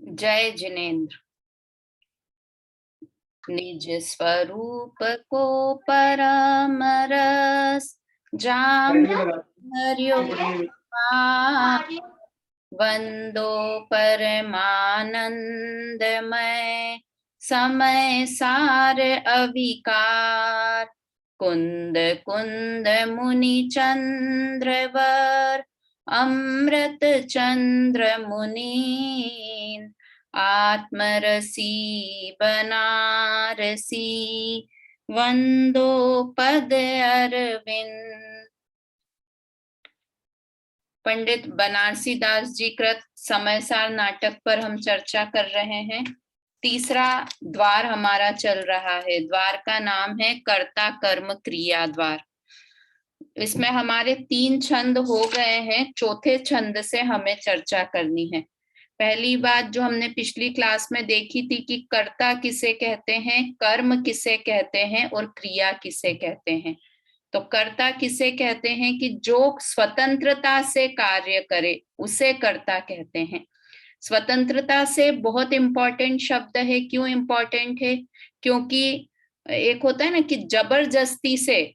जय जिनेन्द्र। निज स्वरूप को परम रस जान हरियो पार, वंदो परमानंदमय समय सार अविकार। कुंद कुंद मुनि चंद्रवर अमृत चंद्र मुनि, आत्मरसी बनारसी वंदो पद अरविंद। पंडित बनारसी दास जी कृत समयसार नाटक पर हम चर्चा कर रहे हैं। तीसरा द्वार हमारा चल रहा है। द्वार का नाम है कर्ता कर्म क्रिया द्वार। इसमें हमारे 3 छंद हो गए हैं। चौथे छंद से हमें चर्चा करनी है। पहली बात जो हमने पिछली क्लास में देखी थी कि कर्ता किसे कहते हैं, कर्म किसे कहते हैं और क्रिया किसे कहते हैं। तो कर्ता किसे कहते हैं कि जो स्वतंत्रता से कार्य करे उसे कर्ता कहते हैं। स्वतंत्रता से बहुत इंपॉर्टेंट शब्द है। क्यों इंपॉर्टेंट है? क्योंकि एक होता है ना कि जबरदस्ती से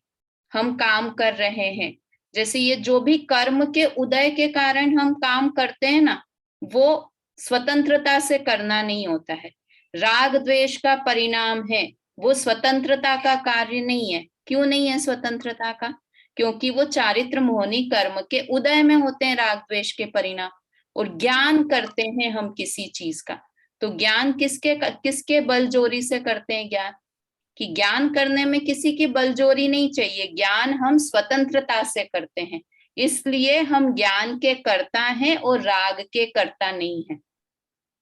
हम काम कर रहे हैं। जैसे ये जो भी कर्म के उदय के कारण हम काम करते हैं ना, वो स्वतंत्रता से करना नहीं होता है। राग द्वेष का परिणाम है, वो स्वतंत्रता का कार्य नहीं है। क्यों नहीं है स्वतंत्रता का? क्योंकि वो चारित्र मोहनी कर्म के उदय में होते हैं, राग द्वेष के परिणाम। और ज्ञान करते हैं हम किसी चीज का, तो ज्ञान किसके बल जोरी से करते हैं ज्ञान? कि ज्ञान करने में किसी की बलजोरी नहीं चाहिए। ज्ञान हम स्वतंत्रता से करते हैं, इसलिए हम ज्ञान के कर्ता हैं और राग के कर्ता नहीं है।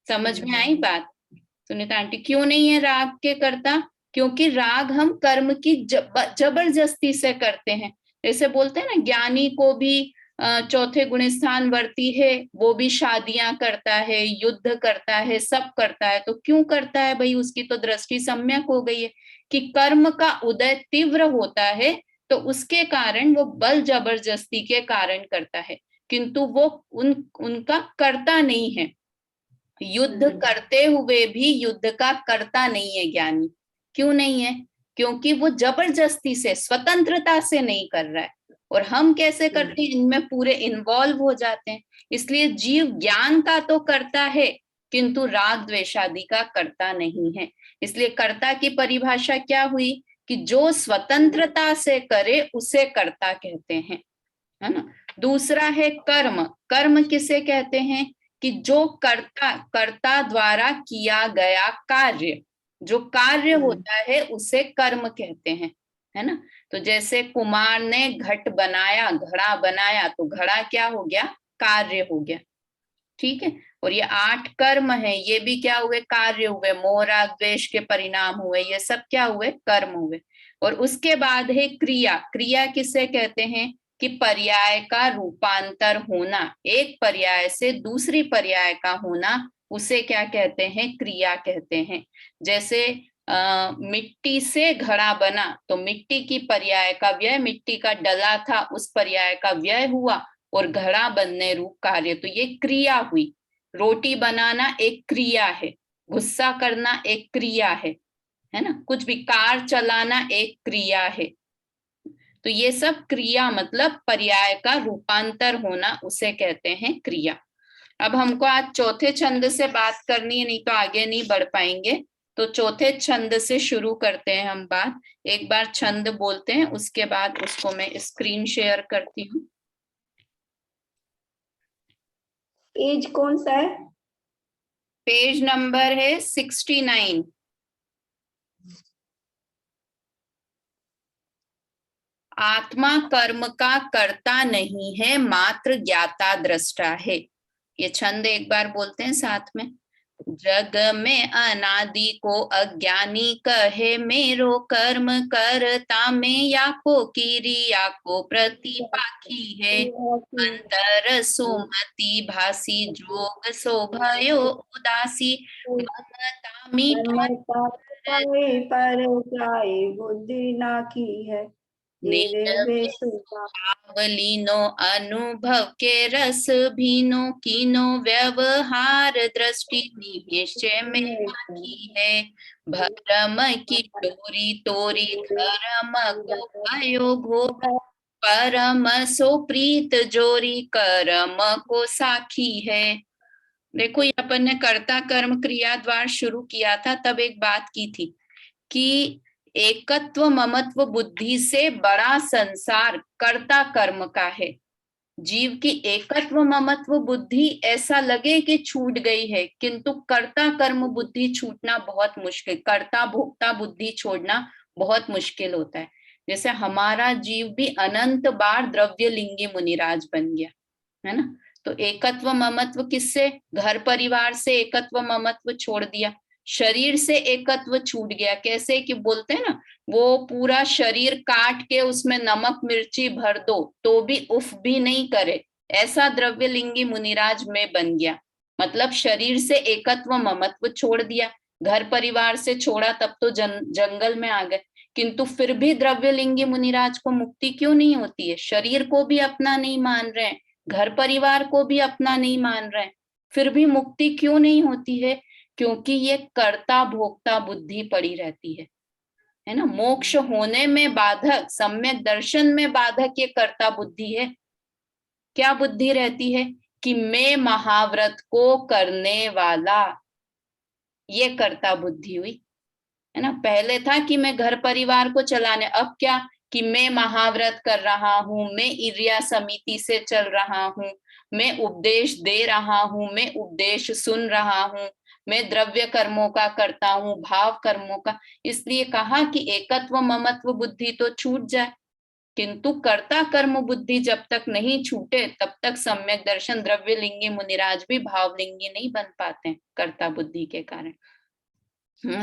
समझ में आई बात सुनीता आंटी? क्यों नहीं है राग के कर्ता? क्योंकि राग हम कर्म की जबरदस्ती से करते हैं। जैसे बोलते हैं ना, ज्ञानी को भी चौथे गुण स्थान वर्ती है, वो भी शादियां करता है, युद्ध करता है, सब करता है। तो क्यों करता है भाई? उसकी तो दृष्टि सम्यक हो गई है कि कर्म का उदय तीव्र होता है, तो उसके कारण वो बल जबरदस्ती के कारण करता है, किंतु वो उनका कर्ता नहीं है। युद्ध करते हुए भी युद्ध का कर्ता नहीं है ज्ञानी। क्यों नहीं है? क्योंकि वो जबरदस्ती से, स्वतंत्रता से नहीं कर रहा है। और हम कैसे करते हैं? इनमें पूरे इन्वॉल्व हो जाते हैं। इसलिए जीव ज्ञान का तो करता है, किंतु राग द्वेषादि का कर्ता नहीं है। इसलिए कर्ता की परिभाषा क्या हुई कि जो स्वतंत्रता से करे उसे कर्ता कहते हैं, है ना। दूसरा है कर्म। कर्म किसे कहते हैं? कि जो कर्ता द्वारा किया गया कार्य, जो कार्य होता है उसे कर्म कहते हैं, है ना। तो जैसे कुमार ने घट बनाया, घड़ा बनाया, तो घड़ा क्या हो गया? कार्य हो गया। ठीक है। और ये 8 कर्म है, ये भी क्या हुए? कार्य हुए। मोह राग द्वेष के परिणाम हुए, ये सब क्या हुए? कर्म हुए। और उसके बाद है क्रिया। क्रिया किसे कहते हैं? कि पर्याय का रूपांतर होना, एक पर्याय से दूसरी पर्याय का होना, उसे क्या कहते हैं? क्रिया कहते हैं। जैसे मिट्टी से घड़ा बना, तो मिट्टी की पर्याय का व्यय, मिट्टी का डला था उस पर्याय का व्यय हुआ और घड़ा बनने रूप कार्य, तो ये क्रिया हुई। रोटी बनाना एक क्रिया है, गुस्सा करना एक क्रिया है ना। कुछ भी कार चलाना एक क्रिया है। तो ये सब क्रिया, मतलब पर्याय का रूपांतर होना, उसे कहते हैं क्रिया। अब हमको आज चौथे छंद से बात करनी है, नहीं तो आगे नहीं बढ़ पाएंगे। तो चौथे छंद से शुरू करते हैं हम बात। एक बार छंद बोलते हैं, उसके बाद उसको मैं स्क्रीन शेयर करती हूँ। पेज कौन सा है? पेज नंबर है 69। आत्मा कर्म का कर्ता नहीं है, मात्र ज्ञाता दृष्टा है। ये छंद एक बार बोलते हैं साथ में। जग में अनादि को अज्ञानी कहे, मेरो कर्म करता में, या को किरिया को प्रतिपाखी है। अंतर सुमति भासी, जोग शोभयो उदासी, ममता मीठा पर जाए बुद्धि ना की है। नीरवे सुधा लीनो अनुभव के रस भीनो कीनो व्यवहार दृष्टि निश्चय में की है भरम की डोरी तोरी धर्म को भयो भोग परम सो प्रीत जोरी कर्म को साखी है। देखो ये अपन ने कर्ता कर्म क्रिया द्वार शुरू किया था, तब एक बात की थी कि एकत्व ममत्व बुद्धि से बड़ा संसार कर्ता कर्म का है। जीव की एकत्व ममत्व बुद्धि ऐसा लगे कि छूट गई है, किंतु कर्ता कर्म बुद्धि छूटना बहुत मुश्किल, कर्ता भोक्ता बुद्धि छोड़ना बहुत मुश्किल होता है। जैसे हमारा जीव भी अनंत बार द्रव्य लिंगी मुनिराज बन गया है ना। तो एकत्व ममत्व किससे, घर परिवार से एकत्व ममत्व छोड़ दिया, शरीर से एकत्व छूट गया। कैसे कि बोलते हैं ना, वो पूरा शरीर काट के उसमें नमक मिर्ची भर दो तो भी उफ भी नहीं करे, ऐसा द्रव्य लिंगी मुनिराज में बन गया। मतलब शरीर से एकत्व ममत्व छोड़ दिया, घर परिवार से छोड़ा तब तो जंगल में आ गए, किंतु फिर भी द्रव्य लिंगी मुनिराज को मुक्ति क्यों नहीं होती है? शरीर को भी अपना नहीं मान रहे हैं, घर परिवार को भी अपना नहीं मान रहे हैं, फिर भी मुक्ति क्यों नहीं होती है? क्योंकि ये कर्ता भोक्ता बुद्धि पड़ी रहती है ना। मोक्ष होने में बाधक, सम्यक दर्शन में बाधक ये कर्ता बुद्धि है। क्या बुद्धि रहती है कि मैं महाव्रत को करने वाला, ये कर्ता बुद्धि हुई है ना। पहले था कि मैं घर परिवार को चलाने, अब क्या कि मैं महाव्रत कर रहा हूं, मैं इर्या समिति से चल रहा हूं, मैं उपदेश दे रहा हूं, मैं उपदेश सुन रहा हूं, मैं द्रव्य कर्मों का करता हूं, भाव कर्मों का। इसलिए कहा कि एकत्व ममत्व बुद्धि तो छूट जाए, किंतु कर्ता कर्म बुद्धि जब तक नहीं छूटे तब तक सम्यक दर्शन द्रव्य लिंगी मुनिराज भी भावलिंगी नहीं बन पाते कर्ता बुद्धि के कारण।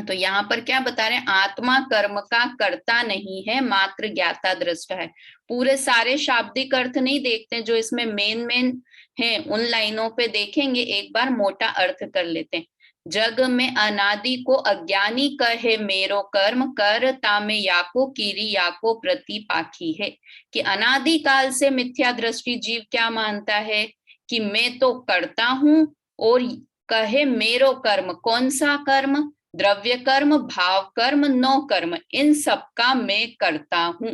तो यहाँ पर क्या बता रहे हैं, आत्मा कर्म का कर्ता नहीं है, मात्र ज्ञाता दृष्टा है। पूरे सारे शाब्दिक अर्थ नहीं देखते, जो इसमें मेन है उन लाइनों पे देखेंगे, एक बार मोटा अर्थ कर लेते हैं। जग में अनादि को अज्ञानी कहे मेरो कर्म, करता में याको कीरी याको प्रति पाखी है। कि अनादि काल से मिथ्या दृष्टि जीव क्या मानता है कि मैं तो करता हूं, और कहे मेरो कर्म, कौन सा कर्म? द्रव्य कर्म, भाव कर्म, नौ कर्म, इन सब का मैं करता हूं,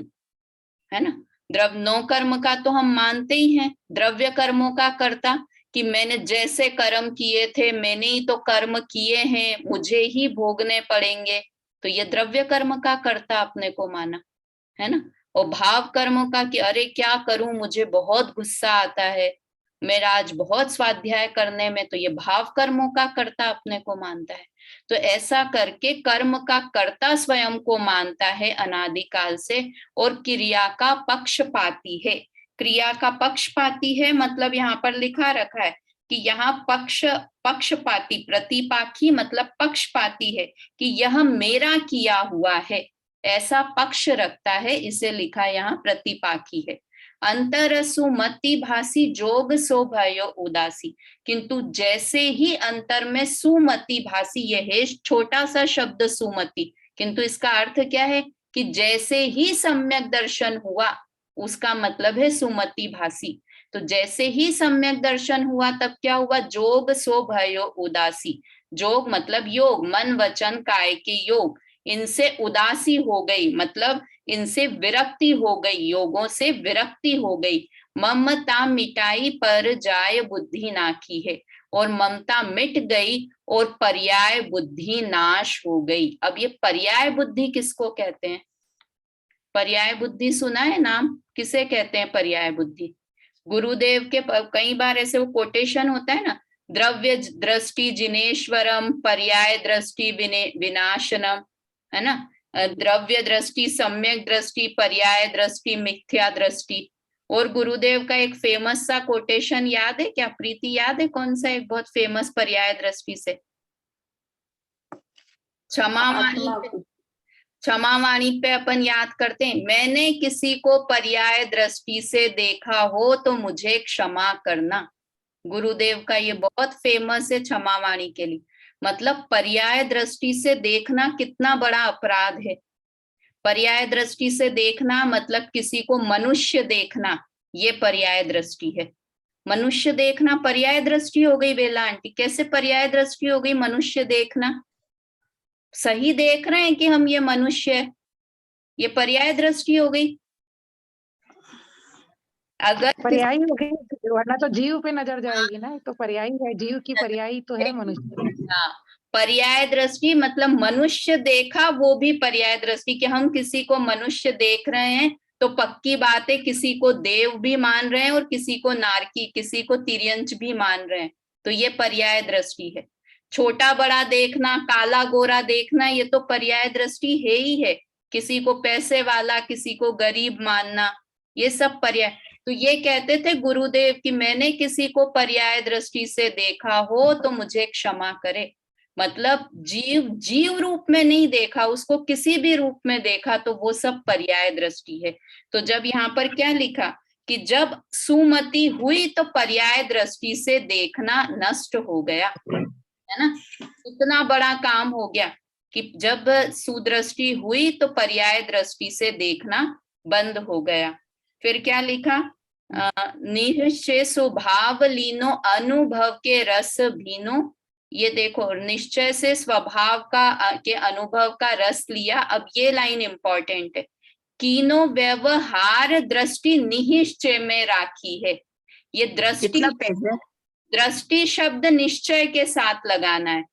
है ना। नौ कर्म का तो हम मानते ही हैं, द्रव्य कर्मों का करता कि मैंने जैसे कर्म किए थे मैंने ही तो कर्म किए हैं, मुझे ही भोगने पड़ेंगे, तो ये द्रव्य कर्म का करता अपने को माना, है ना। और भाव कर्मों का कि अरे क्या करूं, मुझे बहुत गुस्सा आता है, मेरा आज बहुत स्वाध्याय करने में, तो ये भाव कर्मों का कर्ता अपने को मानता है। तो ऐसा करके कर्म का कर्ता स्वयं को मानता है अनादिकाल से, और क्रिया का पक्षपाती है। क्रिया का पक्षपाती है मतलब यहाँ पर लिखा रखा है कि यहाँ पक्षपाती, प्रतिपाखी मतलब पक्षपाती है कि यह मेरा किया हुआ है, ऐसा पक्ष रखता है, इसे लिखा यहाँ प्रतिपाखी है। अंतर सुमति भासी जोग सो भयो उदासी, किंतु जैसे ही अंतर में सुमति भासी, ये है छोटा सा शब्द सुमति, किंतु इसका अर्थ क्या है कि जैसे ही सम्यक दर्शन हुआ, उसका मतलब है सुमति भासी। तो जैसे ही सम्यक दर्शन हुआ तब क्या हुआ, जोग सो भयो उदासी। जोग मतलब योग, मन वचन काय के योग, इनसे उदासी हो गई, मतलब इनसे विरक्ति हो गई, योगों से विरक्ति हो गई। ममता मिटाई पर जाय बुद्धि नाखी है, और ममता मिट गई और पर्याय बुद्धि नाश हो गई। अब ये पर्याय बुद्धि किसको कहते हैं? पर्याय बुद्धि सुना है नाम? किसे कहते हैं पर्याय बुद्धि? गुरुदेव के कई बार ऐसे वो कोटेशन होता है ना, द्रव्य दृष्टि जिनेश्वरम, पर्याय दृष्टि विनाशनम, है ना। द्रव्य दृष्टि सम्यक दृष्टि, पर्याय दृष्टि मिथ्या दृष्टि। और गुरुदेव का एक फेमस सा कोटेशन याद है क्या प्रीति? याद है कौन सा एक बहुत फेमस पर्याय दृष्टि से? क्षमावाणी पे अपन याद करते हैं, मैंने किसी को पर्याय दृष्टि से देखा हो तो मुझे क्षमा करना। गुरुदेव का ये बहुत फेमस है क्षमावाणी के लिए। मतलब पर्याय दृष्टि से देखना कितना बड़ा अपराध है। पर्याय दृष्टि से देखना मतलब किसी को मनुष्य देखना, ये पर्याय दृष्टि है। मनुष्य देखना पर्याय दृष्टि हो गई बेला आंटी, कैसे पर्याय दृष्टि हो गई? मनुष्य देखना, सही देख रहे हैं कि हम ये मनुष्य है, ये पर्याय दृष्टि हो गई। अगर पर्यायी हो गई, वरना तो जीव पे नजर जाएगी ना, तो पर्यायी है, जीव की पर्यायी तो है मनुष्य। हाँ, पर्याय दृष्टि मतलब मनुष्य देखा, वो भी पर्याय दृष्टि कि हम किसी को मनुष्य देख रहे हैं, तो पक्की बात है किसी को देव भी मान रहे हैं और किसी को नारकी, किसी को तिर्यंच भी मान रहे हैं, तो ये पर्याय दृष्टि है। छोटा बड़ा देखना, काला गोरा देखना, ये तो पर्याय दृष्टि है ही है। किसी को पैसे वाला, किसी को गरीब मानना, ये सब पर्याय। तो ये कहते थे गुरुदेव कि मैंने किसी को पर्याय दृष्टि से देखा हो तो मुझे क्षमा करे। मतलब जीव जीव रूप में नहीं देखा, उसको किसी भी रूप में देखा तो वो सब पर्याय दृष्टि है। तो जब यहाँ पर क्या लिखा कि जब सुमति हुई तो पर्याय दृष्टि से देखना नष्ट हो गया, है ना। इतना बड़ा काम हो गया कि जब सुदृष्टि हुई तो पर्याय दृष्टि से देखना बंद हो गया। फिर क्या लिखा? निश्चय स्वभाव लीनो अनुभव के रस भीनो। ये देखो, निश्चय से स्वभाव का के अनुभव का रस लिया। अब ये लाइन इंपॉर्टेंट है, कीनो व्यवहार दृष्टि निश्चय में राखी है। ये दृष्टि, कितना पेज है? दृष्टि शब्द निश्चय के साथ लगाना है।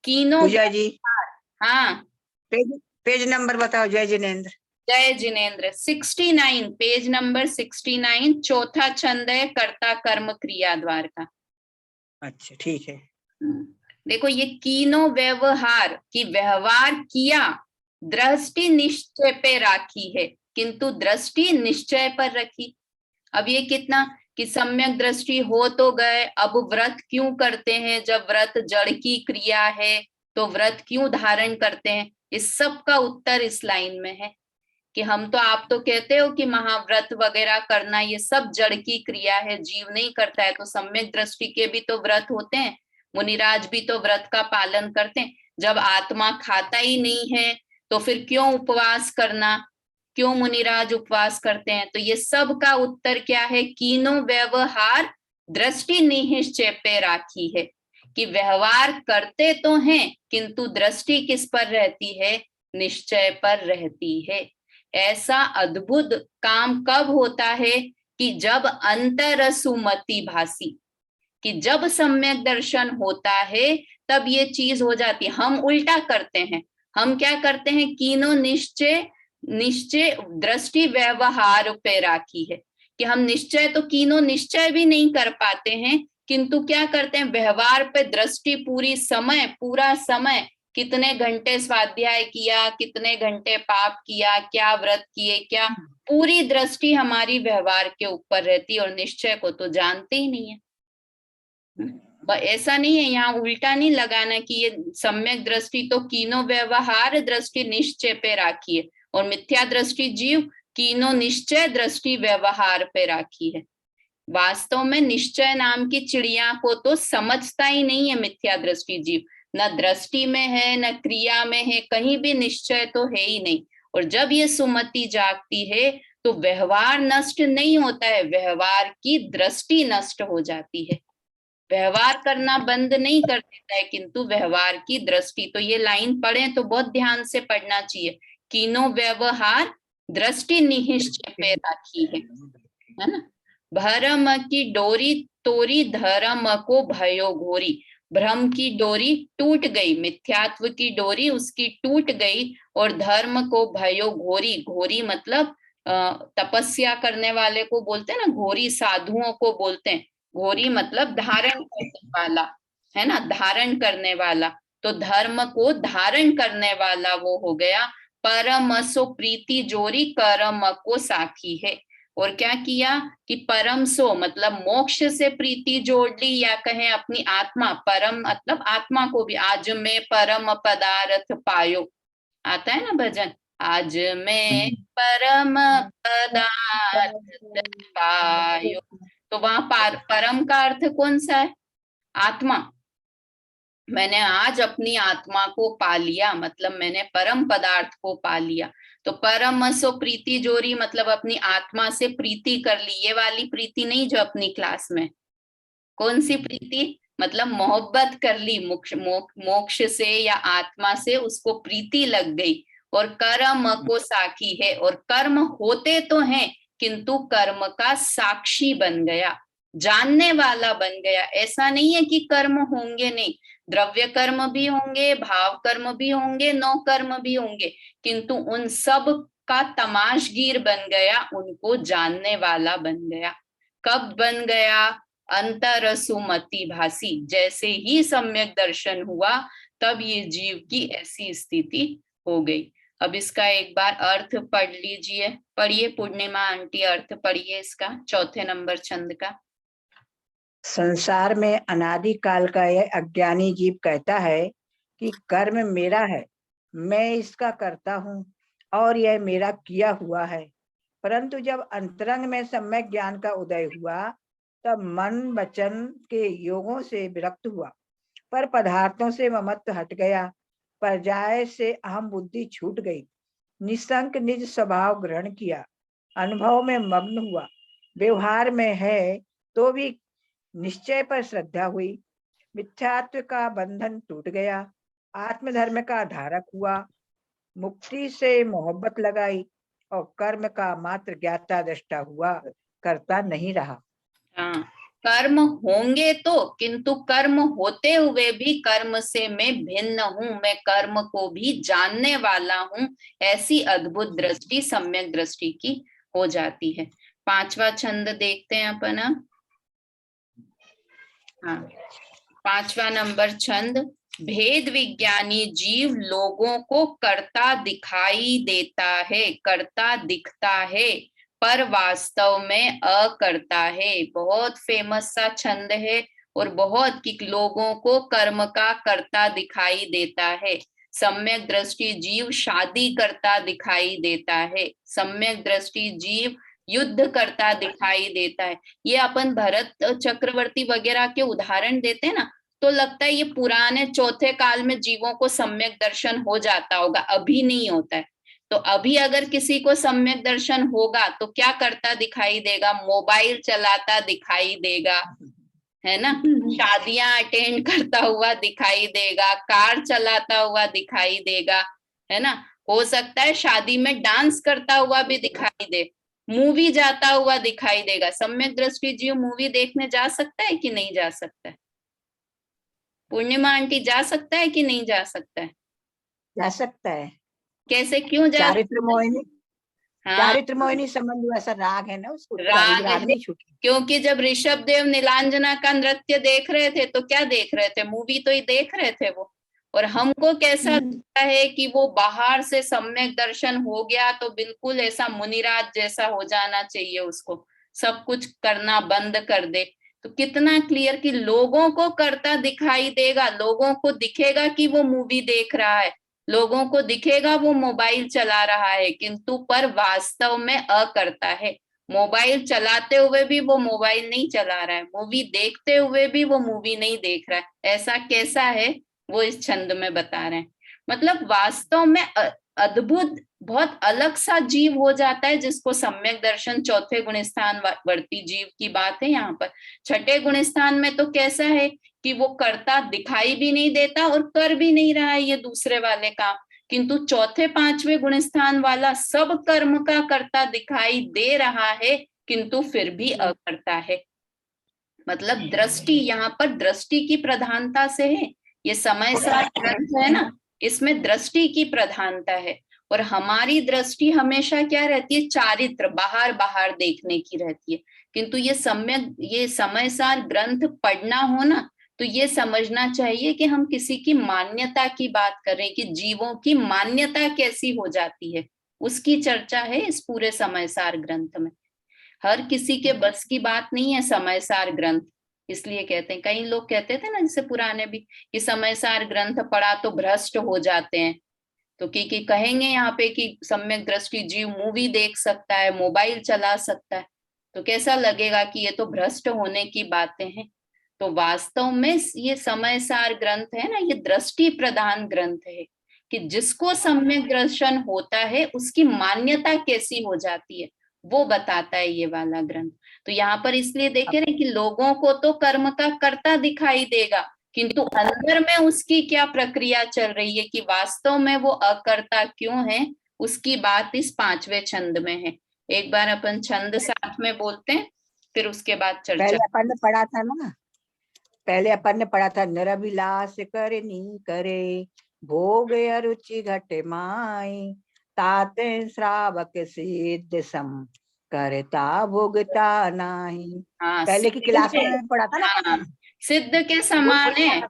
कीनो पूजा जी, हाँ, पेज नंबर बताओ जय जिनेन्द्र। जय जिनेन्द्र 69, पेज नंबर 69, चौथा छंद है कर्ता कर्म क्रिया द्वार का। अच्छा ठीक है। देखो ये कीनो व्यवहार की व्यवहार किया, दृष्टि निश्चय पे राखी है, किंतु दृष्टि निश्चय पर रखी। अब ये कितना कि सम्यक दृष्टि हो तो गए, अब व्रत क्यों करते हैं? जब व्रत जड़ की क्रिया है तो व्रत क्यों धारण करते हैं? इस सब का उत्तर इस लाइन में है कि हम तो, आप तो कहते हो कि महाव्रत वगैरह करना ये सब जड़ की क्रिया है, जीव नहीं करता है, तो सम्यक दृष्टि के भी तो व्रत होते हैं, मुनिराज भी तो व्रत का पालन करते हैं। जब आत्मा खाता ही नहीं है तो फिर क्यों उपवास करना, क्यों मुनिराज उपवास करते हैं? तो ये सब का उत्तर क्या है? कीनो व्यवहार दृष्टि निश्चय पे राखी है, कि व्यवहार करते तो हैं किंतु दृष्टि किस पर रहती है? निश्चय पर रहती है। ऐसा अद्भुत काम कब होता है? कि जब अंतर सुमति भासी, कि जब सम्यक दर्शन होता है तब ये चीज हो जाती है। हम उल्टा करते हैं, हम क्या करते हैं? कीनो निश्चय, निश्चय दृष्टि व्यवहार पे राखी है, कि हम निश्चय तो कीनो निश्चय भी नहीं कर पाते हैं, किंतु क्या करते हैं? व्यवहार पे दृष्टि पूरी समय, पूरा समय, कितने घंटे स्वाध्याय किया, कितने घंटे पाप किया, क्या व्रत किए, क्या, पूरी दृष्टि हमारी व्यवहार के ऊपर रहती है और निश्चय को तो जानते ही नहीं है। ऐसा नहीं है, यहाँ उल्टा नहीं लगाना कि ये सम्यक दृष्टि तो कीनो व्यवहार दृष्टि निश्चय पे राखी है और मिथ्या दृष्टि जीव कीनो निश्चय दृष्टि व्यवहार पे राखी है। वास्तव में निश्चय नाम की चिड़िया को तो समझता ही नहीं है मिथ्या दृष्टि जीव, न दृष्टि में है न क्रिया में है, कहीं भी निश्चय तो है ही नहीं। और जब ये सुमति जागती है तो व्यवहार नष्ट नहीं होता है, व्यवहार की दृष्टि नष्ट हो जाती है। व्यवहार करना बंद नहीं कर देता है किंतु व्यवहार की दृष्टि, तो ये लाइन पढ़ें तो बहुत ध्यान से पढ़ना चाहिए। कीनो व्यवहार दृष्टि निश्चय पे राखी है ना। भरम की डोरी तोरी धर्म को भयो घोरी, भ्रम की डोरी टूट गई, मिथ्यात्व की डोरी उसकी टूट गई, और धर्म को भयो घोरी, घोरी मतलब तपस्या करने वाले को बोलते हैं ना, घोरी साधुओं को बोलते हैं। घोरी मतलब धारण करने वाला, है ना, धारण करने वाला, तो धर्म को धारण करने वाला वो हो गया। परम सो प्रीति जोरी कर्म को साखी है। और क्या किया कि परम सो मतलब मोक्ष से प्रीति जोड़ ली, या कहें अपनी आत्मा, परम मतलब आत्मा को भी, आज मैं परम पदार्थ पायो, आता है ना भजन, आज मैं परम पदार्थ पायो। तो वहां परम का अर्थ कौन सा है? आत्मा। मैंने आज अपनी आत्मा को पा लिया, मतलब मैंने परम पदार्थ को पा लिया। तो परमसो प्रीति जोरी, मतलब अपनी आत्मा से प्रीति कर ली। ये वाली प्रीति नहीं जो अपनी क्लास में, कौन सी प्रीति, मतलब मोहब्बत कर ली मोक्ष से या आत्मा से, उसको प्रीति लग गई। और कर्म को साखी है, और कर्म होते तो हैं किंतु कर्म का साक्षी बन गया, जानने वाला बन गया। ऐसा नहीं है कि कर्म होंगे नहीं, द्रव्य कर्म भी होंगे, भाव कर्म भी होंगे, नौ कर्म भी होंगे, किंतु उन सब का तमाशगीर बन गया, उनको जानने वाला बन गया। कब बन गया? अंतरसुमति भासी, जैसे ही सम्यक दर्शन हुआ तब ये जीव की ऐसी स्थिति हो गई। अब इसका एक बार अर्थ पढ़ लीजिए, पढ़िए पूर्णिमा आंटी, अर्थ पढ़िए इसका, चौथे नंबर छंद का। संसार में अनादि काल का यह अज्ञानी जीव कहता है कि कर्म मेरा है, मैं इसका करता हूँ और यह मेरा किया हुआ है। परंतु जब अंतरंग में सम्यक ज्ञान का उदय हुआ तब मन वचन के योगों से विरक्त हुआ, पर पदार्थों से ममत्व हट गया, पर्याय से अहम बुद्धि छूट गई, निसंक निज स्वभाव ग्रहण किया, अनुभव में मग्न हुआ, व्यवहार में है तो भी निश्चय पर श्रद्धा हुई, मिथ्यात्व का बंधन टूट गया, आत्मधर्म का धारक हुआ, मुक्ति से मोहब्बत लगाई और कर्म का मात्र ज्ञाता दृष्टा हुआ, करता नहीं रहा। हाँ, कर्म होंगे तो, किंतु कर्म होते हुए भी कर्म से मैं भिन्न हूं, मैं कर्म को भी जानने वाला हूं, ऐसी अद्भुत दृष्टि सम्यक दृष्टि की हो जाती है। पांचवा छंद देखते हैं अपन। हाँ, पांचवा नंबर छंद। भेद विज्ञानी जीव लोगों को करता दिखाई देता है, करता दिखता है, पर वास्तव में अकर्ता है। बहुत फेमस सा छंद है, और बहुत कि लोगों को कर्म का करता दिखाई देता है। सम्यक दृष्टि जीव शादी करता दिखाई देता है, सम्यक दृष्टि जीव युद्ध करता दिखाई देता है। ये अपन भरत चक्रवर्ती वगैरह के उदाहरण देते हैं ना, तो लगता है ये पुराने चौथे काल में जीवों को सम्यक दर्शन हो जाता होगा, अभी नहीं होता है। तो अभी अगर किसी को सम्यक दर्शन होगा तो क्या करता दिखाई देगा? मोबाइल चलाता दिखाई देगा, है ना, शादियां अटेंड करता हुआ दिखाई देगा, कार चलाता हुआ दिखाई देगा, है ना, हो सकता है शादी में डांस करता हुआ भी दिखाई दे, मूवी जाता हुआ दिखाई देगा। सम्यक दृष्टि जीव मूवी देखने जा सकता है कि नहीं जा सकता है? पूर्णिमा आंटी जा सकता है कि नहीं जा सकता है? जा सकता है। कैसे, क्यों जा? चारित्र मोहिनी, हाँ, चारित्र मोहिनी संबंध ऐसा राग है ना, उसको राग राग है। नहीं छूटी। क्योंकि जब ऋषभ देव नीलांजना का नृत्य देख रहे थे तो क्या देख रहे थे? मूवी तो ही देख रहे थे वो। और हमको कैसा लगता है कि वो बाहर से सम्यक दर्शन हो गया तो बिल्कुल ऐसा मुनिराज जैसा हो जाना चाहिए, उसको सब कुछ करना बंद कर दे। तो कितना क्लियर कि लोगों को करता दिखाई देगा, लोगों को दिखेगा कि वो मूवी देख रहा है, लोगों को दिखेगा वो मोबाइल चला रहा है, किंतु पर वास्तव में अकर्ता है। मोबाइल चलाते हुए भी वो मोबाइल नहीं चला रहा है, मूवी देखते हुए भी वो मूवी नहीं देख रहा है। ऐसा कैसा है वो इस छंद में बता रहे हैं। मतलब वास्तव में अद्भुत, बहुत अलग सा जीव हो जाता है जिसको सम्यक दर्शन, चौथे गुण स्थान वर्ती जीव की बात है यहाँ पर। छठे गुण स्थान में तो कैसा है कि वो करता दिखाई भी नहीं देता और कर भी नहीं रहा है ये दूसरे वाले काम, किंतु चौथे पांचवे गुण स्थान वाला सब कर्म का करता दिखाई दे रहा है, किंतु फिर भी अकर्ता है। मतलब दृष्टि, यहाँ पर दृष्टि की प्रधानता से है। ये समय सार ग्रंथ है ना, इसमें दृष्टि की प्रधानता है। और हमारी दृष्टि हमेशा क्या रहती है? चारित्र, बाहर बाहर देखने की रहती है। किंतु ये सम्यक, ये समय सार ग्रंथ पढ़ना हो ना, तो ये समझना चाहिए कि हम किसी की मान्यता की बात कर रहे हैं, कि जीवों की मान्यता कैसी हो जाती है, उसकी चर्चा है इस पूरे समय सार ग्रंथ में। हर किसी के बस की बात नहीं है समय सार ग्रंथ, इसलिए कहते हैं, कई लोग कहते थे ना जैसे पुराने भी, कि समय सार ग्रंथ पढ़ा तो भ्रष्ट हो जाते हैं। तो कि कहेंगे यहाँ पे कि सम्यक दृष्टि जीव मूवी देख सकता है, मोबाइल चला सकता है, तो कैसा लगेगा कि ये तो भ्रष्ट होने की बातें हैं। तो वास्तव में ये समय सार ग्रंथ है ना, ये दृष्टि प्रधान ग्रंथ है कि जिसको सम्यक दर्शन होता है उसकी मान्यता कैसी हो जाती है वो बताता है ये वाला ग्रंथ। तो यहाँ पर इसलिए देखे रहे कि लोगों को तो कर्म का कर्ता दिखाई देगा, किंतु अंदर में उसकी क्या प्रक्रिया चल रही है कि वास्तव में वो अकर्ता क्यों है, उसकी बात इस 5वें छंद में है। एक बार अपन छंद साथ में बोलते हैं, फिर उसके बाद चर्चा। पहले अपन ने पढ़ा था ना, पहले अपन ने पढ़ा था, निरभिलाष करे नी करे, भोग अरुचि घटे माई, ताते श्रावक सिद्ध सम करता भोगता नाही। हाँ, पहले की क्लास में पढ़ा था ना हाँ, अपन। सिद्ध के समान है,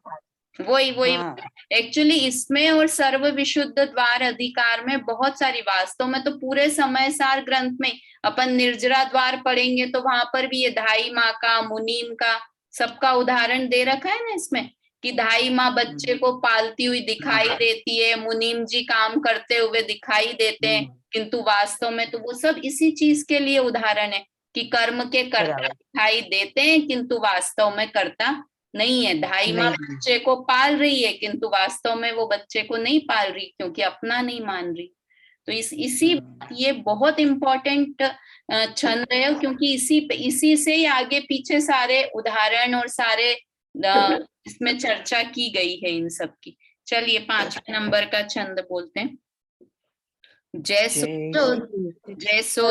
वही हाँ। एक्चुअली इसमें और सर्व विशुद्ध द्वार अधिकार में बहुत सारी, वास्तव में तो पूरे समय सार ग्रंथ में अपन निर्जरा द्वार पढ़ेंगे तो वहां पर भी ये धाई माँ का, मुनीम का, सबका उदाहरण दे रखा है ना इसमें कि धाई माँ बच्चे को पालती हुई दिखाई देती है, मुनीम जी काम करते हुए दिखाई देते हैं, किंतु वास्तव में तो वो सब इसी चीज के लिए उदाहरण है कि कर्म के कर्ता दिखाई देते हैं किंतु वास्तव में कर्ता नहीं है। धाई माँ बच्चे को पाल रही है किंतु वास्तव में वो बच्चे को नहीं पाल रही क्योंकि अपना नहीं मान रही। तो इसी ये बहुत इम्पोर्टेंट छंद है क्योंकि इसी से ही आगे पीछे सारे उदाहरण और सारे इसमें चर्चा की गई है इन सब की। चलिए 5वें नंबर का छंद बोलते हैं। जैसो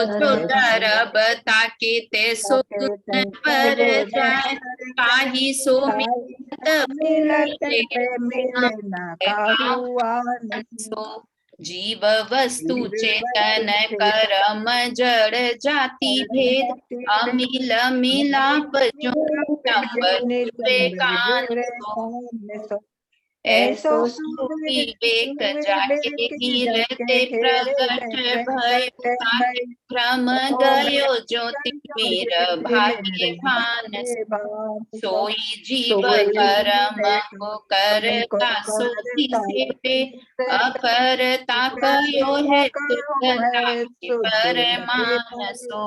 जो दरब ताके तैसो पर जाए, काही सो जीव वस्तु चेतन कर्म जड़ जाति भेद, अमिल मिलाप जो ऐसो विवेक जाके गिरते प्रगट भय, भ्रम गयो ज्योति मीर भाग्य भान, सोई जीव कर्म को करता सोती से, अकरता कयो है परमानसो।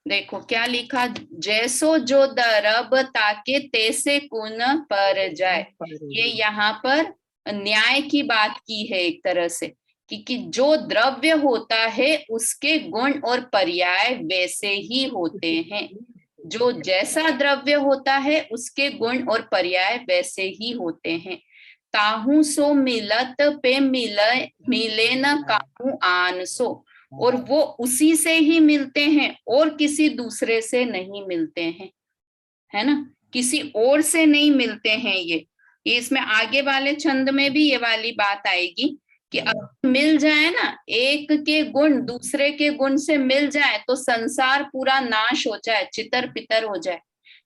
देखो क्या लिखा, जैसो जो दरब ताके तैसे कुन पर जाए। ये यहाँ पर न्याय की बात की है एक तरह से कि जो द्रव्य होता है उसके गुण और पर्याय वैसे ही होते हैं। जो जैसा द्रव्य होता है उसके गुण और पर्याय वैसे ही होते हैं। ताहू सो मिलत पे मिले न काहू आन सो, और वो उसी से ही मिलते हैं और किसी दूसरे से नहीं मिलते हैं, है ना, किसी और से नहीं मिलते हैं। ये इसमें आगे वाले छंद में भी ये वाली बात आएगी कि अब मिल जाए ना, एक के गुण दूसरे के गुण से मिल जाए तो संसार पूरा नाश हो जाए, चितर पितर हो जाए।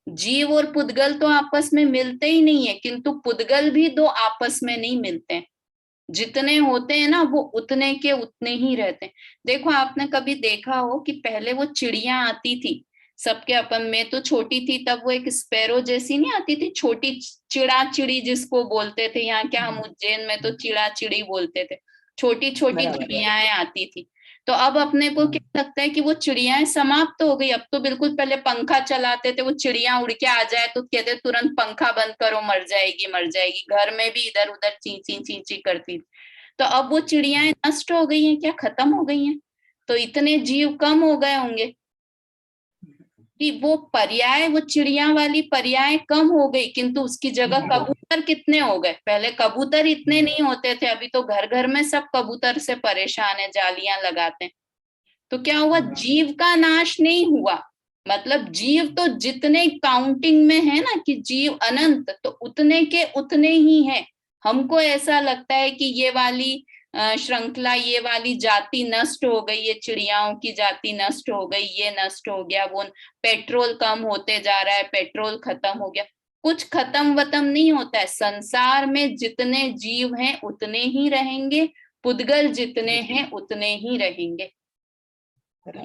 जीव और पुद्गल तो आपस में मिलते ही नहीं है, किंतु पुद्गल भी दो आपस में नहीं मिलते हैं। जितने होते हैं ना वो उतने के उतने ही रहते हैं। देखो आपने कभी देखा हो कि पहले वो चिड़िया आती थी सबके, अपन में तो छोटी थी तब वो एक स्पैरो जैसी नहीं आती थी, छोटी चिड़ा चिड़ी जिसको बोलते थे, यहाँ क्या हम उज्जैन में तो चिड़ा चिड़ी बोलते थे, छोटी छोटी चिड़ियाएं आती थी। तो अब अपने को क्या लगता है कि वो चिड़ियाएं समाप्त हो गई। अब तो बिल्कुल, पहले पंखा चलाते थे, वो चिड़िया उड़ के आ जाए तो कहते तुरंत पंखा बंद करो, मर जाएगी मर जाएगी। घर में भी इधर उधर चींची चींची करती थी। तो अब वो चिड़ियाएं नष्ट हो गई हैं क्या, खत्म हो गई हैं? तो इतने जीव कम हो गए होंगे कि वो पर्याय, वो चिड़िया वाली पर्याय कम हो गई, किंतु उसकी जगह कबूतर कितने हो गए। पहले कबूतर इतने नहीं होते थे, अभी तो घर घर में सब कबूतर से परेशान है, जालियां लगाते हैं। तो क्या हुआ, जीव का नाश नहीं हुआ, मतलब जीव तो जितने काउंटिंग में है ना कि जीव अनंत, तो उतने के उतने ही हैं। हमको ऐसा लगता है कि ये वाली श्रृंखला, ये वाली जाति नष्ट हो गई, ये चिड़ियाओं की जाति नष्ट हो गई, ये नष्ट हो गया, वो पेट्रोल कम होते जा रहा है, पेट्रोल खत्म हो गया। कुछ खत्म वतम नहीं होता है। संसार में जितने जीव हैं उतने ही रहेंगे, पुद्गल जितने हैं उतने ही रहेंगे।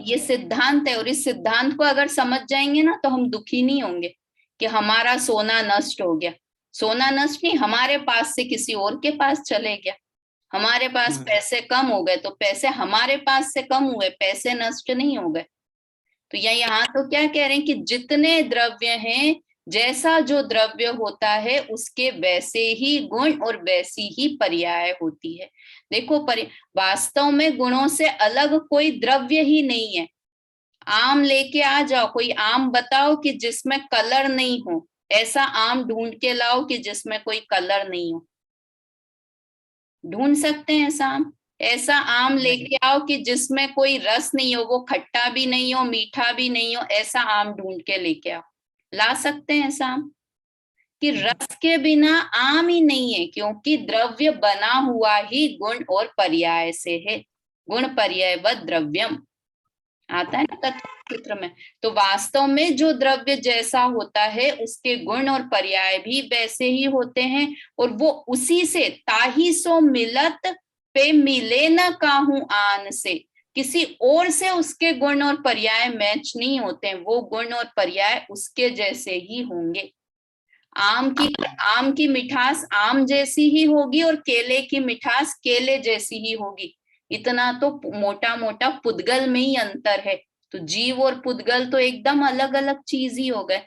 ये सिद्धांत है, और इस सिद्धांत को अगर समझ जाएंगे ना तो हम दुखी नहीं होंगे कि हमारा सोना नष्ट हो गया। सोना नष्ट नहीं, हमारे पास से किसी और के पास चले गया। हमारे पास पैसे कम हो गए तो पैसे हमारे पास से कम हुए, पैसे नष्ट नहीं हो गए। तो यहाँ तो क्या कह रहे हैं कि जितने द्रव्य हैं, जैसा जो द्रव्य होता है उसके वैसे ही गुण और वैसी ही पर्याय होती है। देखो वास्तव में गुणों से अलग कोई द्रव्य ही नहीं है। आम लेके आ जाओ, कोई आम बताओ कि जिसमें कलर नहीं हो, ऐसा आम ढूंढ के लाओ कि जिसमें कोई कलर नहीं हो। ढूंढ सकते हैं ऐसा आम? ऐसा आम लेके आओ कि जिसमें कोई रस नहीं हो, वो खट्टा भी नहीं हो मीठा भी नहीं हो, ऐसा आम ढूंढ के लेके आओ। ला सकते हैं ऐसा आम? कि रस के बिना आम ही नहीं है, क्योंकि द्रव्य बना हुआ ही गुण और पर्याय से है। गुण पर्यायवत द्रव्यम आता है ना तत्वचित्र में। तो वास्तव में जो द्रव्य जैसा होता है उसके गुण और पर्याय भी वैसे ही होते हैं, और वो उसी से ताही सो मिलत पे मिले न काहू आन से, किसी और से उसके गुण और पर्याय मैच नहीं होते हैं, वो गुण और पर्याय उसके जैसे ही होंगे। आम की मिठास आम जैसी ही होगी और केले की मिठास केले जैसी ही होगी। इतना तो मोटा मोटा पुद्गल में ही अंतर है। तो जीव और पुद्गल तो एकदम अलग अलग चीज ही हो गए,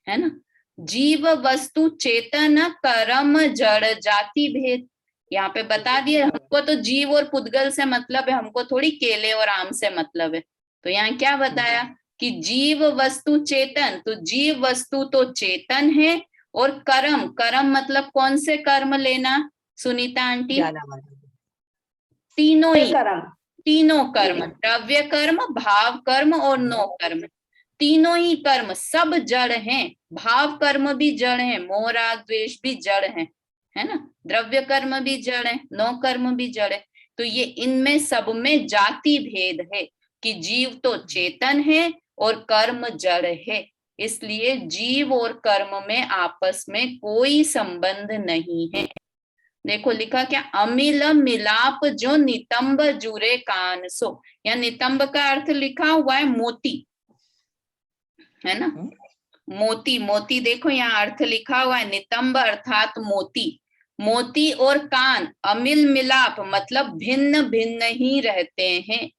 है ना। जीव वस्तु चेतन कर्म जड़ जाति भेद, यहाँ पे बता दिए। हमको तो जीव और पुद्गल से मतलब है, हमको थोड़ी केले और आम से मतलब है। तो यहाँ क्या बताया कि जीव वस्तु चेतन, तो जीव वस्तु तो चेतन है, और कर्म, कर्म मतलब कौन से कर्म लेना सुनीता आंटी? तीनों ही, तीनों कर्म, द्रव्य कर्म, भाव कर्म और नो कर्म, तीनों ही कर्म सब जड़ हैं। भाव कर्म भी जड़ है, मोह राग द्वेष भी जड़ है ना। द्रव्य कर्म भी जड़ है, नो कर्म भी जड़ है। तो ये इनमें सब में जाति भेद है कि जीव तो चेतन है और कर्म जड़ है। इसलिए जीव और कर्म में आपस में कोई संबंध नहीं है। देखो लिखा क्या, अमिल मिलाप जो नितंब जुरे कान सो। या नितंब का अर्थ लिखा हुआ है मोती, है ना। मोती, मोती देखो यहाँ अर्थ लिखा हुआ है, नितंब अर्थात मोती। मोती और कान अमिल मिलाप मतलब भिन्न भिन्न ही रहते हैं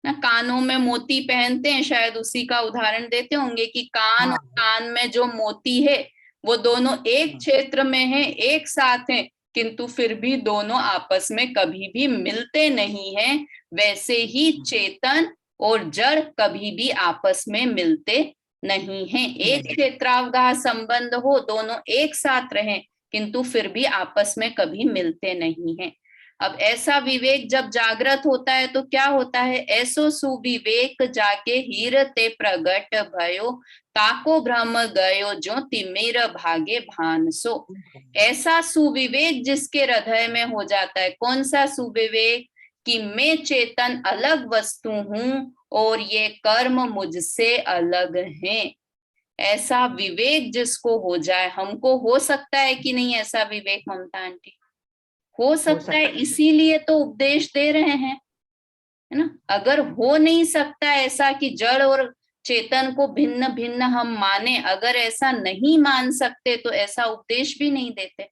ना। कानों में मोती पहनते हैं, शायद उसी का उदाहरण देते होंगे कि कान में जो मोती है वो दोनों एक क्षेत्र में है, एक साथ हैं, किंतु फिर भी दोनों आपस में कभी भी मिलते नहीं हैं। वैसे ही चेतन और जड़ कभी भी आपस में मिलते नहीं है। एक क्षेत्रावगाह संबंध हो, दोनों एक साथ रहें, किंतु फिर भी आपस में कभी मिलते नहीं हैं। अब ऐसा विवेक जब जागृत होता है तो क्या होता है, ऐसो सुविवेक जाके हीरते प्रगट भयो, ताको भ्रम गयो जो तिमिर भागे भान सो। ऐसा सुविवेक जिसके हृदय में हो जाता है, कौन सा सुविवेक, कि मैं चेतन अलग वस्तु हूं और ये कर्म मुझसे अलग हैं। ऐसा विवेक जिसको हो जाए, हमको हो सकता है कि नहीं ऐसा विवेक ममता आंटी? हो सकता है, इसीलिए तो उपदेश दे रहे हैं, है ना। अगर हो नहीं सकता ऐसा कि जड़ और चेतन को भिन्न भिन्न हम माने, अगर ऐसा नहीं मान सकते तो ऐसा उपदेश भी नहीं देते।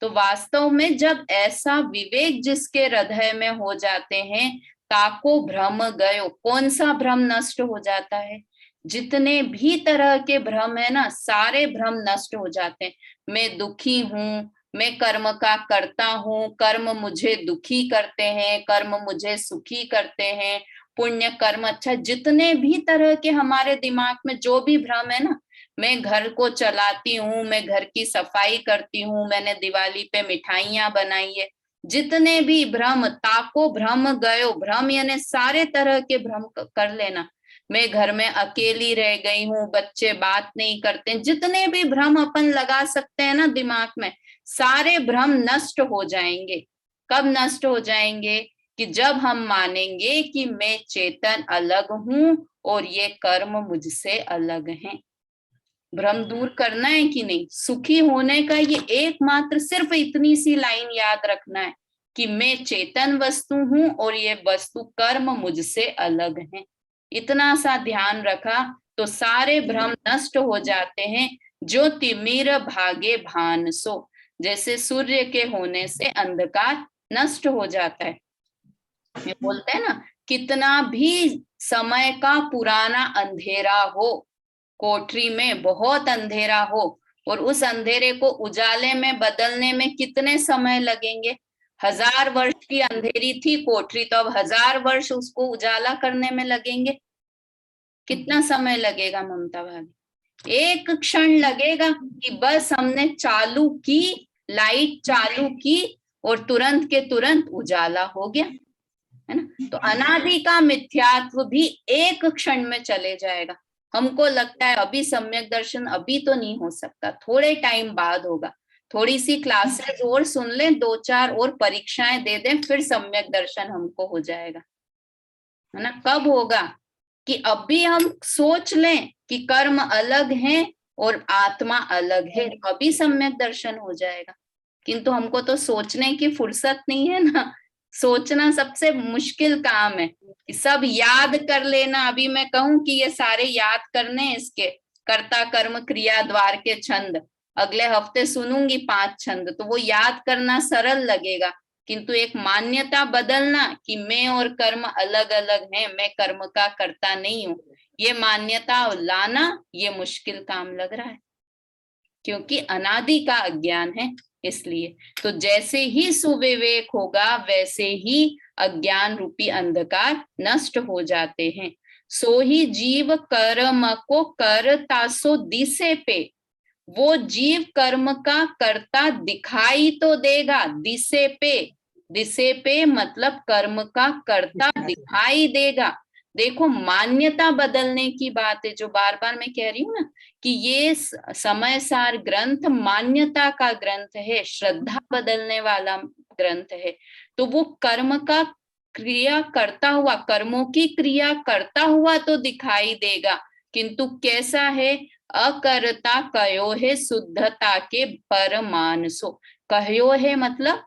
तो वास्तव में जब ऐसा विवेक जिसके हृदय में हो जाते हैं, ताको भ्रम गयो, कौन सा भ्रम नष्ट हो जाता है? जितने भी तरह के भ्रम है ना, सारे भ्रम नष्ट हो जाते हैं। मैं दुखी हूं, मैं कर्म का करता हूं, कर्म मुझे दुखी करते हैं, कर्म मुझे सुखी करते हैं, पुण्य कर्म अच्छा, जितने भी तरह के हमारे दिमाग में जो भी भ्रम है ना, मैं घर को चलाती हूँ, मैं घर की सफाई करती हूँ, मैंने दिवाली पे मिठाइयां बनाई है, जितने भी भ्रम, ताको भ्रम गयो, भ्रम यानी सारे तरह के भ्रम कर लेना। मैं घर में अकेली रह गई हूँ, बच्चे बात नहीं करते, जितने भी भ्रम अपन लगा सकते हैं ना दिमाग में, सारे भ्रम नष्ट हो जाएंगे। कब नष्ट हो जाएंगे? कि जब हम मानेंगे कि मैं चेतन अलग हूं और ये कर्म मुझसे अलग हैं। भ्रम दूर करना है कि नहीं? सुखी होने का ये एकमात्र सिर्फ इतनी सी लाइन याद रखना है कि मैं चेतन वस्तु हूं और ये वस्तु कर्म मुझसे अलग हैं। इतना सा ध्यान रखा तो सारे भ्रम नष्ट हो जाते हैं। जो तिमिर भागे भान सो, जैसे सूर्य के होने से अंधकार नष्ट हो जाता है। बोलते हैं ना कितना भी समय का पुराना अंधेरा हो, कोठरी में बहुत अंधेरा हो, और उस अंधेरे को उजाले में बदलने में कितने समय लगेंगे? 1000 वर्ष की अंधेरी थी कोठरी, तो अब 1000 वर्ष उसको उजाला करने में लगेंगे। कितना समय लगेगा ममता भाभी? एक क्षण लगेगा कि बस हमने चालू की, लाइट चालू की और तुरंत के तुरंत उजाला हो गया, है ना। तो अनादि का मिथ्यात्व भी एक क्षण में चले जाएगा। हमको लगता है अभी सम्यक दर्शन अभी तो नहीं हो सकता, थोड़े टाइम बाद होगा, थोड़ी सी क्लासेस और सुन लें, 2-4 और परीक्षाएं दे दें, फिर सम्यक दर्शन हमको हो जाएगा, है ना। कब होगा? कि अभी हम सोच लें कि कर्म अलग है और आत्मा अलग है, अभी सम्यक दर्शन हो जाएगा। किंतु हमको तो सोचने की फुर्सत नहीं है ना, सोचना सबसे मुश्किल काम है। सब याद कर लेना, अभी मैं कहूं कि ये सारे याद करने, इसके कर्ता कर्म क्रिया द्वार के छंद, अगले हफ्ते सुनूंगी 5 छंद, तो वो याद करना सरल लगेगा। किंतु एक मान्यता बदलना कि मैं और कर्म अलग अलग हैं, मैं कर्म का कर्ता नहीं हूं, ये मान्यता लाना ये मुश्किल काम लग रहा है, क्योंकि अनादि का अज्ञान है इसलिए। तो जैसे ही सुविवेक होगा वैसे ही अज्ञान रूपी अंधकार नष्ट हो जाते हैं। सो ही जीव कर्म को करता सो दिसे पे, वो जीव कर्म का कर्ता दिखाई तो देगा, दिसे पे, दिसे पे मतलब कर्म का कर्ता दिखाई देगा। देखो मान्यता बदलने की बात है, जो बार बार मैं कह रही हूँ ना कि ये समय सार ग्रंथ मान्यता का ग्रंथ है, श्रद्धा बदलने वाला ग्रंथ है। तो वो कर्म का क्रिया करता हुआ, कर्मों की क्रिया करता हुआ तो दिखाई देगा, किंतु कैसा है? अकर्ता कयो है शुद्धता के परमानसो। कहो है मतलब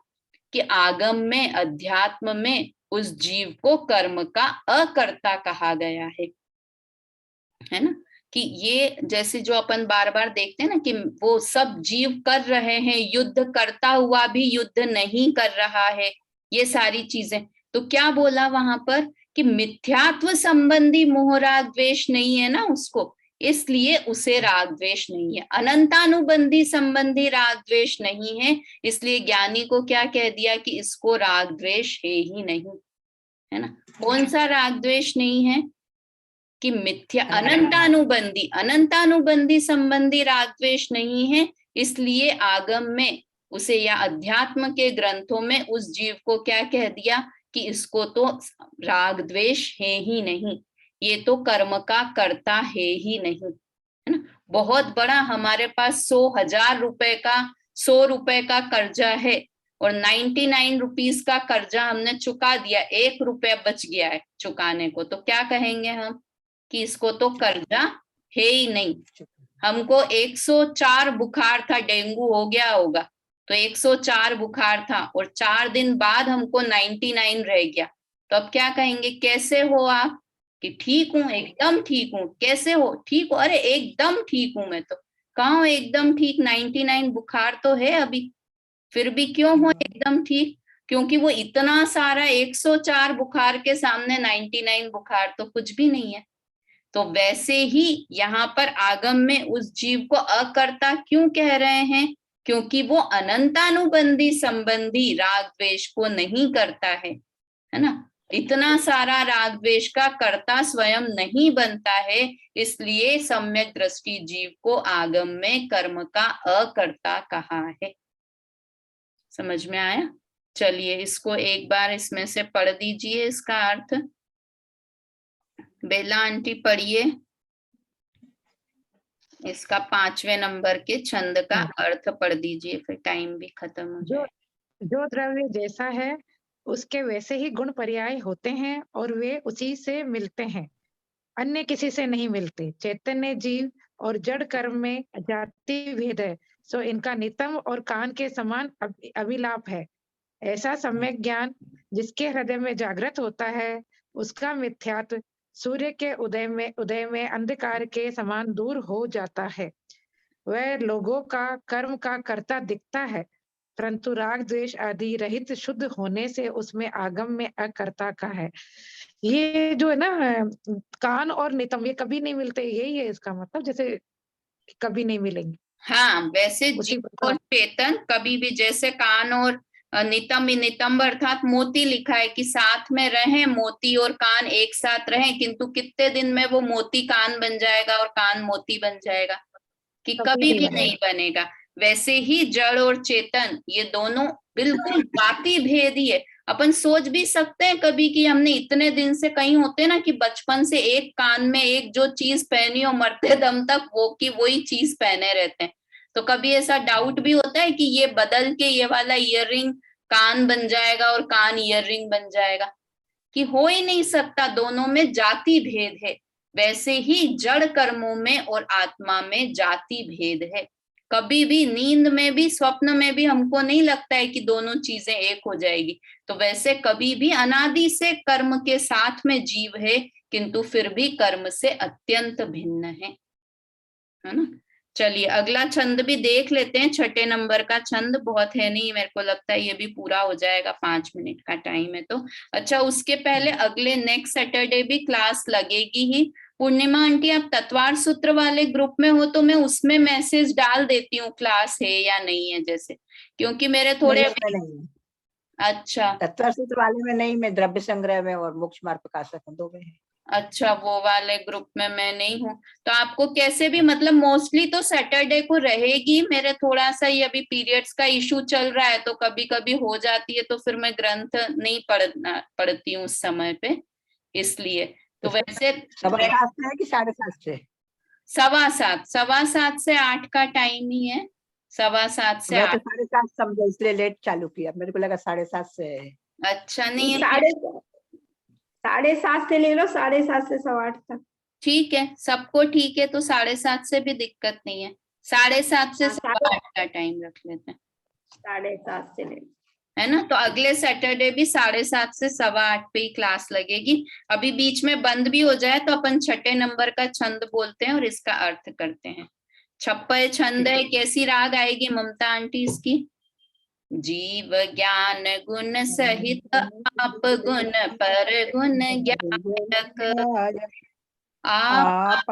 कि आगम में, अध्यात्म में उस जीव को कर्म का अकर्ता कहा गया है ना। कि ये जैसे जो अपन बार बार देखते हैं ना कि वो सब जीव कर रहे हैं, युद्ध करता हुआ भी युद्ध नहीं कर रहा है, ये सारी चीजें। तो क्या बोला वहां पर कि मिथ्यात्व संबंधी मोह राग द्वेष नहीं है ना उसको, इसलिए उसे राग द्वेष नहीं है। अनंतानुबंधी संबंधी राग द्वेष नहीं है, इसलिए ज्ञानी को क्या कह दिया कि इसको राग द्वेष है ही नहीं, है ना। कौन सा राग द्वेष नहीं है? कि मिथ्या अनंतानुबंधी, अनंतानुबंधी संबंधी राग द्वेष नहीं है, इसलिए आगम में उसे या अध्यात्म के ग्रंथों में उस जीव को क्या कह दिया कि इसको तो राग द्वेष है ही नहीं, ये तो कर्म का कर्ता है ही नहीं, है ना। बहुत बड़ा हमारे पास 100,000 रुपए का, 100 रुपए का कर्जा है और 99 रुपीस का कर्जा हमने चुका दिया, 1 रुपया बच गया है चुकाने को, तो क्या कहेंगे हम कि इसको तो कर्जा है ही नहीं। हमको 104 बुखार था, डेंगू हो गया होगा, तो 104 बुखार था और 4 दिन बाद हमको 99 रह गया, तो अब क्या कहेंगे? कैसे हो आप? कि ठीक हूं, एकदम ठीक हूं। कैसे हो? ठीक हो? अरे एकदम ठीक हूं मैं तो। कहाँ हो एकदम ठीक? 99 बुखार तो है अभी, फिर भी क्यों हो एकदम ठीक? क्योंकि वो इतना सारा 104 बुखार के सामने 99 बुखार तो कुछ भी नहीं है। तो वैसे ही यहाँ पर आगम में उस जीव को अकर्ता क्यों कह रहे हैं? क्योंकि वो अनंतानुबंधी संबंधी राग द्वेष को नहीं करता है ना। इतना सारा राग द्वेष का कर्ता स्वयं नहीं बनता है, इसलिए सम्यक दृष्टि जीव को आगम में कर्म का अकर्ता कहा है। समझ में आया? चलिए इसको एक बार इसमें से पढ़ दीजिए, इसका अर्थ। बेला आंटी पढ़िए इसका 5वें नंबर के छंद का अर्थ पढ़ दीजिए, फिर टाइम भी खत्म हो जाए। जो द्रव्य जैसा है उसके वैसे ही गुण पर्याय होते हैं और वे उसी से मिलते हैं, अन्य किसी से नहीं मिलते। चैतन्य जीव और जड़ कर्म में जाति भेद है, सो इनका नितम और कान के समान अभिलाप है। ऐसा सम्यक ज्ञान जिसके हृदय में जागृत होता है, उसका मिथ्यात्व सूर्य के उदय में अंधकार के समान दूर हो जाता है। वह लोगों का कर्म का कर्ता दिखता है परंतु राग द्वेष आदि रहित शुद्ध होने से उसमें आगम में अकर्ता का है। ये जो है ना कान और नितम ये कभी नहीं मिलते, यही है इसका मतलब, जैसे कभी नहीं मिलेंगे। हाँ, वैसे उसी जीव और चेतन कभी भी, जैसे कान और नितंब, नितंब अर्थात मोती लिखा है कि साथ में रहें, मोती और कान एक साथ रहें, किंतु कितने दिन में वो मोती कान बन जाएगा और कान मोती बन जाएगा, कि कभी भी नहीं बनेगा। वैसे ही जड़ और चेतन ये दोनों बिल्कुल जाति भेद ही है। अपन सोच भी सकते हैं कभी कि हमने इतने दिन से, कहीं होते ना कि बचपन से एक कान में एक जो चीज पहनी और मरते दम तक वो की वही चीज पहने रहते हैं, तो कभी ऐसा डाउट भी होता है कि ये बदल के ये वाला ईयररिंग कान बन जाएगा और कान ईयररिंग बन जाएगा, कि हो ही नहीं सकता, दोनों में जाति भेद है। वैसे ही जड़ कर्मों में और आत्मा में जाति भेद है। कभी भी नींद में भी, स्वप्न में भी हमको नहीं लगता है कि दोनों चीजें एक हो जाएगी। तो वैसे कभी भी अनादि से कर्म के साथ में जीव है, किंतु फिर भी कर्म से अत्यंत भिन्न है ना। चलिए अगला छंद भी देख लेते हैं, 6 नंबर का छंद, बहुत है नहीं, मेरे को लगता है ये भी पूरा हो जाएगा, 5 मिनट का टाइम है तो। अच्छा, उसके पहले अगले नेक्स्ट सैटरडे भी क्लास लगेगी ही। पूर्णिमा आंटी, आप तत्वार सूत्र वाले ग्रुप में हो तो मैं उसमें मैसेज डाल देती हूँ क्लास है या नहीं है, जैसे, क्योंकि मेरे थोड़े नहीं। अच्छा, तत्व सूत्र वाले में नहीं, मैं द्रव्य संग्रह में और मोक्ष मार्ग प्रकाशक हूं, 2 में है। अच्छा, वो वाले ग्रुप में मैं नहीं हूँ, तो आपको कैसे भी, मतलब मोस्टली तो सैटरडे को रहेगी। मेरे थोड़ा सा ये अभी पीरियड्स का इशू चल रहा है, तो कभी कभी हो जाती है, तो फिर मैं ग्रंथ नहीं पढ़ती हूँ उस समय पे, इसलिए। तो वैसे 7:15 से है कि 7:30 से? 7:15, 7:15 से 8 का टाइम ही है, 7:15 से मैं 8। तो 7:30 समझा, इसलिए लेट चालू किया, मेरे को लगा 7:30 से है। अच्छा, नहीं है, 7:30 से ले लो, 7:30 से 8:15 तक। ठीक है, सबको ठीक है तो 7:30 से भी दिक्कत नहीं है, 7:30 से 8 का टाइम रख लेते हैं, 7:30 से ले, है ना। तो अगले सैटरडे भी 7:30 से 8:15 पे ही क्लास लगेगी। अभी बीच में बंद भी हो जाए तो अपन 6 नंबर का छंद बोलते हैं और इसका अर्थ करते हैं। 56 छंद है, कैसी राग आएगी ममता आंटी इसकी? जीव ज्ञान गुण सहित आप गुण पर गुण ज्ञानक, आप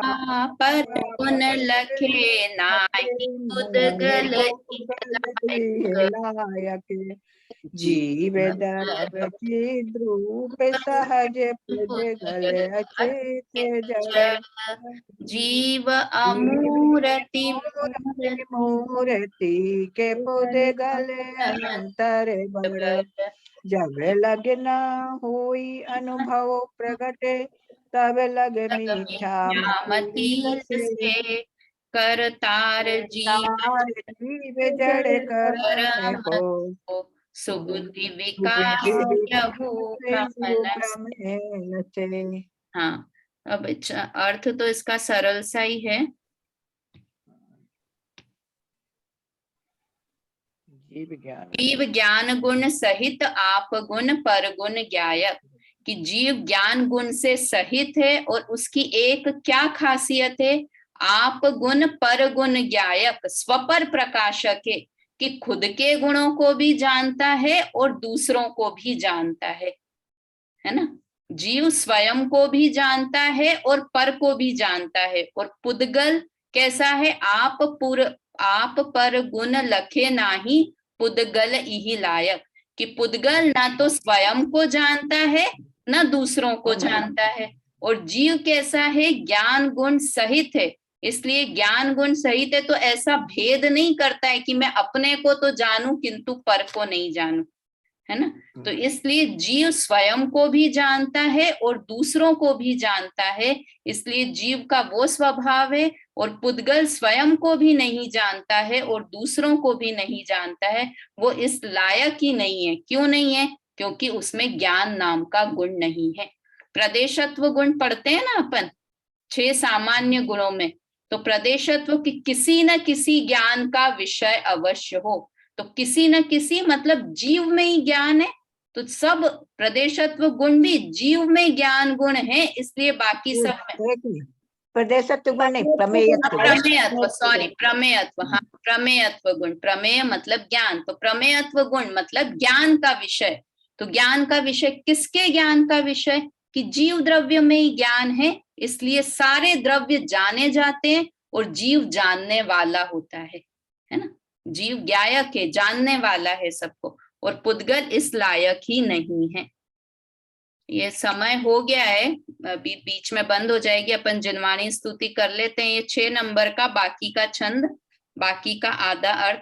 पर गुण लखे नाहि उदगल लायक। जीव द्रव्य ध्रुव सहज पुद्गल अचेत जड़। जीव अमूर्ति मूर्ति के पुद्गल अंतर बड़। जब लग न होई अनुभव प्रगटे, तब लग मीठा मती से करतार जीव जड़ कर्म को सुबुद्धि विकास नचे। हाँ, अब अर्थ तो इसका सरल सा ही है। जीव ज्ञान गुण सहित आप गुण पर गुण ज्ञायक, कि जीव ज्ञान गुण से सहित है और उसकी एक क्या खासियत है? आप गुण पर गुण ज्ञायक, स्वपर प्रकाशक है, कि खुद के गुणों को भी जानता है और दूसरों को भी जानता है ना। जीव स्वयं को भी जानता है और पर को भी जानता है। और पुद्गल कैसा है? आप पर गुण लखे नाही पुद्गल इहि लायक, कि पुद्गल ना तो स्वयं को जानता है ना दूसरों को जानता है। और जीव कैसा है? ज्ञान गुण सहित है, इसलिए ज्ञान गुण सहित है तो ऐसा भेद नहीं करता है कि मैं अपने को तो जानूं किंतु पर को नहीं जानूं, है ना। तो इसलिए जीव स्वयं को भी जानता है और दूसरों को भी जानता है, इसलिए जीव का वो स्वभाव है। और पुद्गल स्वयं को भी नहीं जानता है और दूसरों को भी नहीं जानता है, वो इस लायक ही नहीं है। क्यों नहीं है? क्योंकि उसमें ज्ञान नाम का गुण नहीं है। प्रदेशत्व गुण पढ़ते हैं ना अपन 6 सामान्य गुणों में, तो प्रदेशत्व की किसी न किसी ज्ञान का विषय अवश्य हो, तो किसी न किसी मतलब जीव में ही ज्ञान है, तो सब प्रदेशत्व गुण भी जीव में ज्ञान गुण है, इसलिए बाकी सब में। प्रदेशत्व गुण नहीं, प्रमेयत्व गुण। प्रमेयत्व, सॉरी, प्रमेयत्व, हाँ, प्रमेयत्व गुण। प्रमेय मतलब ज्ञान, तो प्रमेयत्व गुण मतलब ज्ञान का विषय। तो ज्ञान का विषय, किसके ज्ञान का विषय? कि जीव द्रव्य में ही ज्ञान है, इसलिए सारे द्रव्य जाने जाते हैं और जीव जानने वाला होता है ना। जीव ज्ञायक है, जानने वाला है सबको, और पुद्गल इस लायक ही नहीं है। ये समय हो गया है, अभी बीच में बंद हो जाएगी, अपन जिनवाणी स्तुति कर लेते हैं। ये 6 नंबर का बाकी का छंद, बाकी का आधा अर्थ